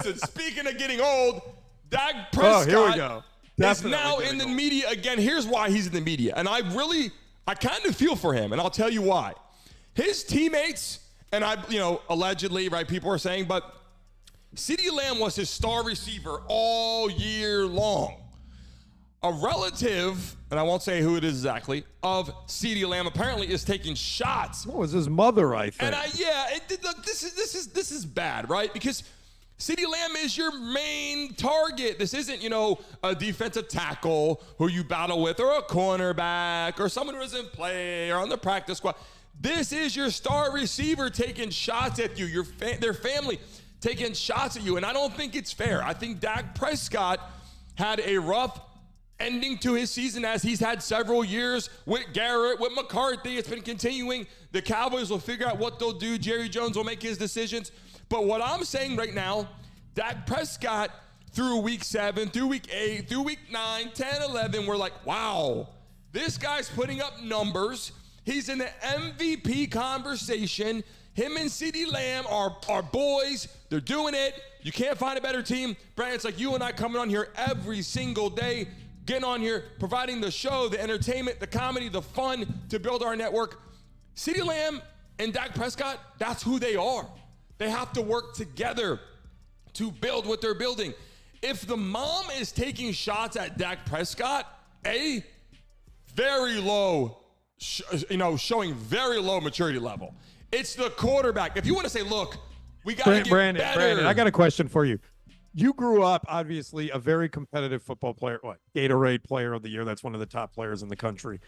Listen, speaking of getting old, Dak Prescott here we go. is now in the media again. Here's why he's in the media. And I kind of feel for him, and I'll tell you why. His teammates, and allegedly, right, people are saying, but CeeDee Lamb was his star receiver all year long. A relative, and I won't say who it is exactly, of CeeDee Lamb apparently is taking shots. What was his mother, I think? And look, this is bad, right? Because CeeDee Lamb is your main target. This isn't, a defensive tackle who you battle with, or a cornerback, or someone who doesn't play, or on the practice squad. This is your star receiver taking shots at you, their family taking shots at you, and I don't think it's fair. I think Dak Prescott had a rough ending to his season, as he's had several years with Garrett, with McCarthy. It's been continuing. The Cowboys will figure out what they'll do. Jerry Jones will make his decisions. But what I'm saying right now, Dak Prescott through week 7, through week 8, through week 9, 10, 11, we're like, wow, this guy's putting up numbers. He's in the MVP conversation. Him and CeeDee Lamb are boys. They're doing it. You can't find a better team. Brandon, it's like you and I coming on here every single day, getting on here, providing the show, the entertainment, the comedy, the fun to build our network. CeeDee Lamb and Dak Prescott, that's who they are. They have to work together to build what they're building. If the mom is taking shots at Dak Prescott, very low, showing very low maturity level. It's the quarterback. If you want to say, look, we got to get better. Brandon, I got a question for you. You grew up, obviously, a very competitive football player. Gatorade Player of the Year. That's one of the top players in the country.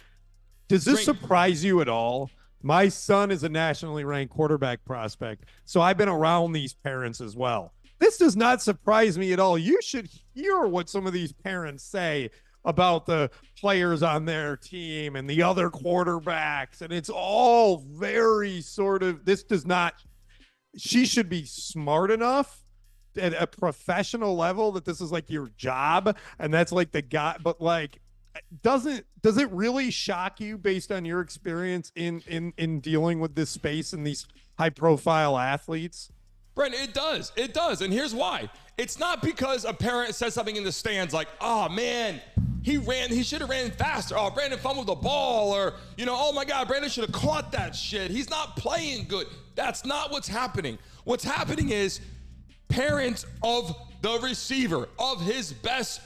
Does this surprise you at all? My son is a nationally ranked quarterback prospect, so I've been around these parents as well. This does not surprise me at all. You should hear what some of these parents say about the players on their team and the other quarterbacks, and it's all very she should be smart enough at a professional level that this is like your job, and that's like the guy. But does it really shock you based on your experience in dealing with this space and these high profile athletes? Brent, it does, and here's why. It's not because a parent says something in the stands like, oh man, he should have ran faster. Oh, Brandon fumbled the ball, or oh my God, Brandon should have caught that shit. He's not playing good. That's not what's happening. What's happening is parents of the receiver, of his best,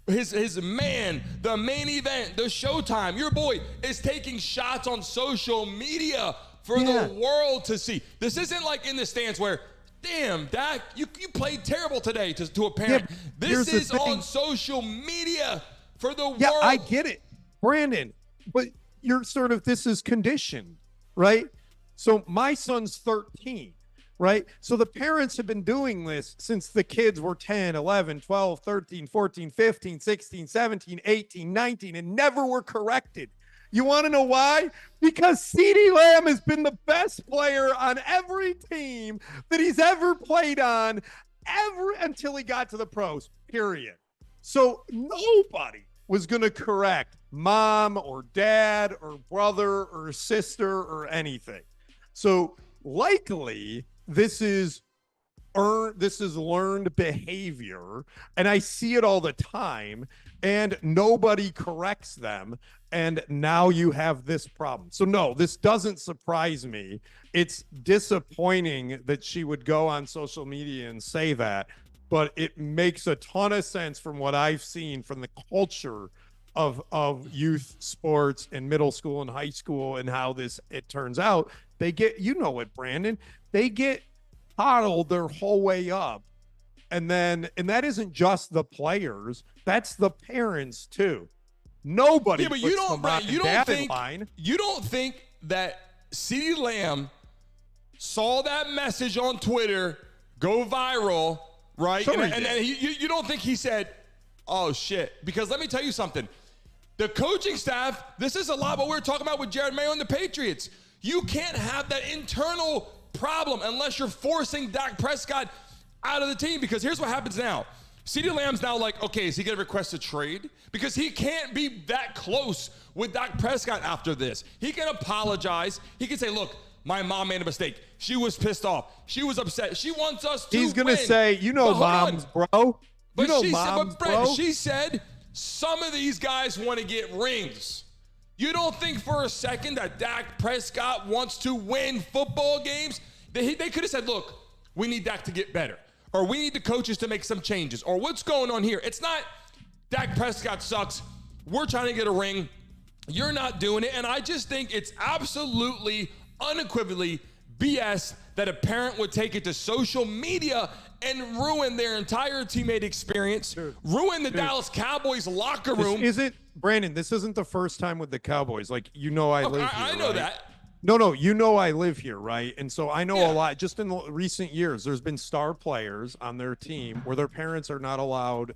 his man, the main event, the showtime, your boy is taking shots on social media for the world to see. This isn't like in the stands where, damn, Dak, you played terrible today to a parent. Yeah, this is on social media for the world. Yeah, I get it, Brandon, but you're this is conditioned, right? So my son's 13. Right? So the parents have been doing this since the kids were 10, 11, 12, 13, 14, 15, 16, 17, 18, 19, and never were corrected. You want to know why? Because CeeDee Lamb has been the best player on every team that he's ever played on, until he got to the pros, period. So nobody was going to correct mom or dad or brother or sister or anything. So likely, this is learned behavior, and I see it all the time, and nobody corrects them, and now you have this problem. So no, this doesn't surprise me. It's disappointing that she would go on social media and say that, but it makes a ton of sense from what I've seen from the culture of youth sports and middle school and high school, and how it turns out. They get, Brandon, they get coddled their whole way up. And that isn't just the players, that's the parents too. Nobody. Yeah, but you don't think that CeeDee Lamb saw that message on Twitter go viral, right? Sure and you don't think he said, oh shit, because let me tell you something. The coaching staff, this is a lot what we were talking about with Jared Mayo and the Patriots. You can't have that internal problem unless you're forcing Dak Prescott out of the team, because here's what happens now. CeeDee Lamb's now like, okay, is he going to request a trade? Because he can't be that close with Dak Prescott after this. He can apologize. He can say, look, my mom made a mistake. She was pissed off. She was upset. She wants us to He's going to win. say, you know, moms, bro. But You know, she moms, said, Brent, bro. she said some of these guys want to get rings. You don't think for a second that Dak Prescott wants to win football games? They could have said, look, we need Dak to get better, or we need the coaches to make some changes, or what's going on here? It's not Dak Prescott sucks. We're trying to get a ring. You're not doing it. And I just think it's absolutely, unequivocally BS that a parent would take it to social media and ruin their entire teammate experience, ruin the Dallas Cowboys locker room. Brandon, this isn't the first time with the Cowboys. Like, you know, I live here. I know right? that. No, you know I live here, right? And so I know Yeah. a lot. Just in the recent years, there's been star players on their team where their parents are not allowed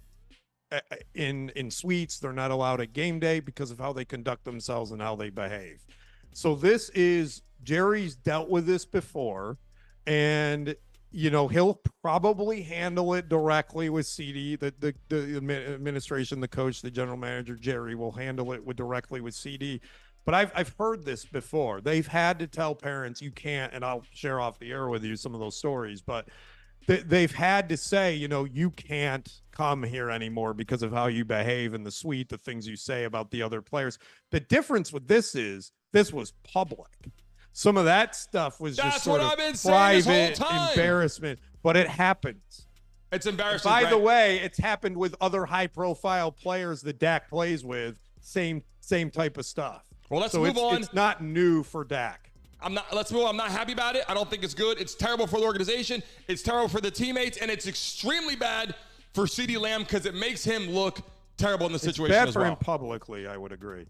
in suites. They're not allowed at game day because of how they conduct themselves and how they behave. So this is, Jerry's dealt with this before, and you know, he'll probably handle it directly with CeeDee. The administration, the coach, the general manager, Jerry, will handle it directly with CeeDee. But I've heard this before. They've had to tell parents, you can't, and I'll share off the air with you some of those stories, but they've had to say, you know, you can't come here anymore because of how you behave in the suite, the things you say about the other players. The difference with this is this was public. Some of that stuff was just sort of private embarrassment, but it happens. It's embarrassing. And by the way, it's happened with other high-profile players that Dak plays with. Same type of stuff. Well, let's move on. It's not new for Dak. Let's move on. I'm not happy about it. I don't think it's good. It's terrible for the organization. It's terrible for the teammates, and it's extremely bad for CeeDee Lamb because it makes him look terrible in the situation as well. It's bad for him publicly, I would agree.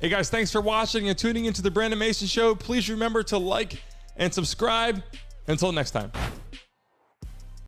Hey guys, thanks for watching and tuning into the Brandon Mason Show. Please remember to like and subscribe. Until next time.